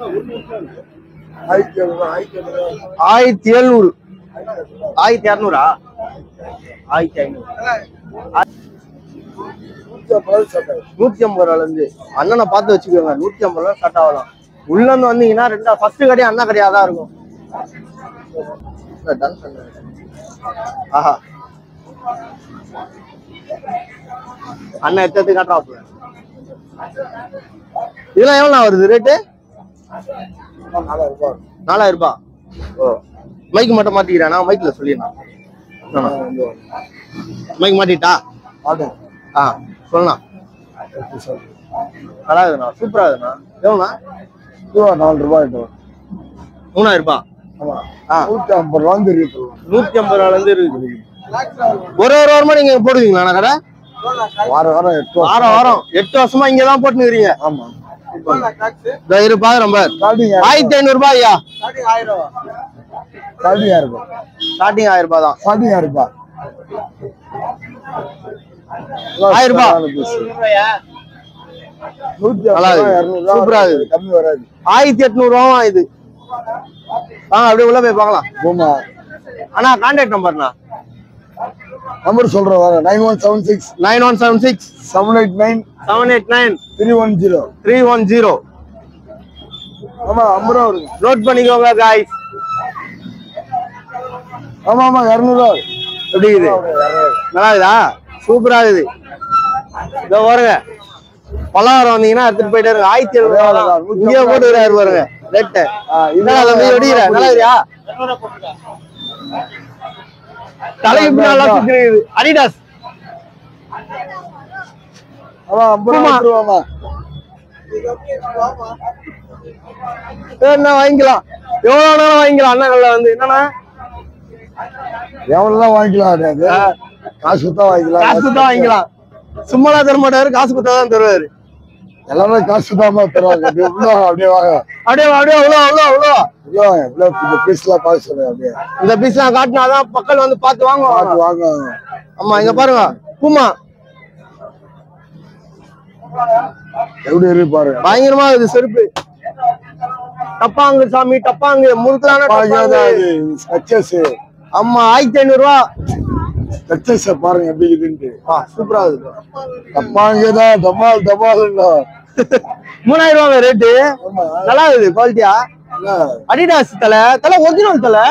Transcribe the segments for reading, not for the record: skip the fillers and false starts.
1700 1200 1500 150 ரூபால இருந்து அண்ணனை பார்த்து வச்சுக்கோங்க. 150 ரூபா ஸ்டார்ட் ஆகலாம். உள்ள இருந்து வந்தீங்கன்னா ரெண்டா ஃபர்ஸ்ட் கடை அண்ணா கடையா தான் இருக்கும். ஆஹா அண்ணன் எடுத்து காட்டுறாப்புல. இதெல்லாம் எவ்வளவு வருது ரேட்டு? 4000 ரூபாய். ஓ மைக் மட்டும் மாட்டிக்கிறேன். நான் மைக்ல சொல்லிடுறேன். மைக் மாட்டிட்டா சொல்லலாம். நல்லா இருக்குண்ணா, சூப்பரா இருக்குண்ணா. எவ்வளோண்ணா? 4 ரூபாய் 3000 ரூபாய். 150 ரூபாய் இருக்கு. 150 ரூபாயில இருந்து இருக்கு. ஒரு வாரமா நீங்க போடுவீங்களா கடை? வாரம் 8 வருஷமா இங்கதான் போட்டுக்கிறீங்க. ஆமா. பாக்குறேன் 1500 ரூபாய். ஐயா ஸ்டார்டிங் 1000 ரூபாய் தான். 1000 ரூபாய் 1000 ரூபாய். சூப்பரா இருக்கு. கம்மி வராது. 1800 ரூபா இது. அப்படியே உள்ள போய் பார்க்கலாம். அண்ணா கான்டாக்ட் நம்பர்ண்ணா நம்பர் சொல்றேன். 9176 789 310. ஆமா 50 ரூபா வருங்க. நோட் பண்ணிக்கோங்க காய்ஸ். ஆமா 200 எப்படி இருக்குது? நல்லா இருக்குதா? சூப்பரா இருக்குது. இதோ பாருங்க பல்லாவரம் வந்தீங்கன்னா எடுத்துட்டு போயிட்டே இருக்கு. 1700 இங்கே போட்டுக்கிறாரு பாருங்க ரேட்டு. நல்லா இருக்கியா? தலைக்கு நல்லா சுத்திருக்குது. அடிடாஸ் என்ன வாங்கிக்கலாம்? எவ்வளவு நேரம் வாங்கிக்கலாம்? அண்ணாங்கள்ல வந்து என்னன்னா எவ்வளவுதான் வாங்கிக்கலாம். காசு குத்தா வாங்கிக்கலாம். சும்மாலாம் தர மாட்டாரு. காசு குத்தா தான் தருவாரு. எல்லாமே காசு தான் தருவாங்க. அப்படியே வாங்க. இந்த பீஸ்லாம் பார்க்க சொல்லுங்க. அப்படியே இந்த பீஸ்லாம் காட்டினாதான் மக்கள் வந்து பார்த்து வாங்க. ஆமா இங்க பாருங்க பூமா எப்படி இருக்கு பாருங்க. பயங்கரமா இருக்குது செருப்பு. டப்பாங்கு சாமி டப்பாங்கு முறுக்கலான. ஆமா 1500 ரூபா. பாருங்க எப்படி இருக்குன்ட்டு. சூப்பரா இருக்கு. டப்பாங்கதான் டமால் 3000 ரூபாய் ரேட்டு. நல்லா இருக்குது குவாலிட்டியா. அடிடாஸ் தலை ஒரிஜினல் தலை.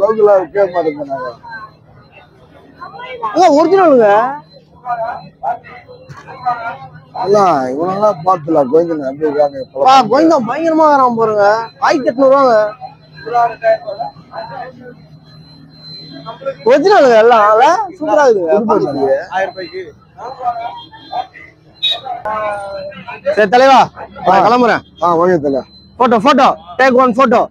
லோக்கலா விற்க மாட்டேங்க. ஒரிஜினலுங்க. இவனெல்லாம் பாத்துலாம் கோயந்தா பயங்கரமா வராம பாருங்க. 1800 ரூபாங்க ஒரிஜினலுங்க. எல்லாம் சூப்பரா இருக்குது. 1000 ரூபாய்க்கு. சரி தலைவா கிளம்புறேன். ஓகே தலைவா. Photo take 1 photo.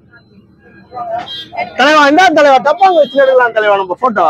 தலைவா இந்த தலைவா டப்பாங்க வச்சு எடுக்கலாம் தலைவா நம்ம போட்டோ.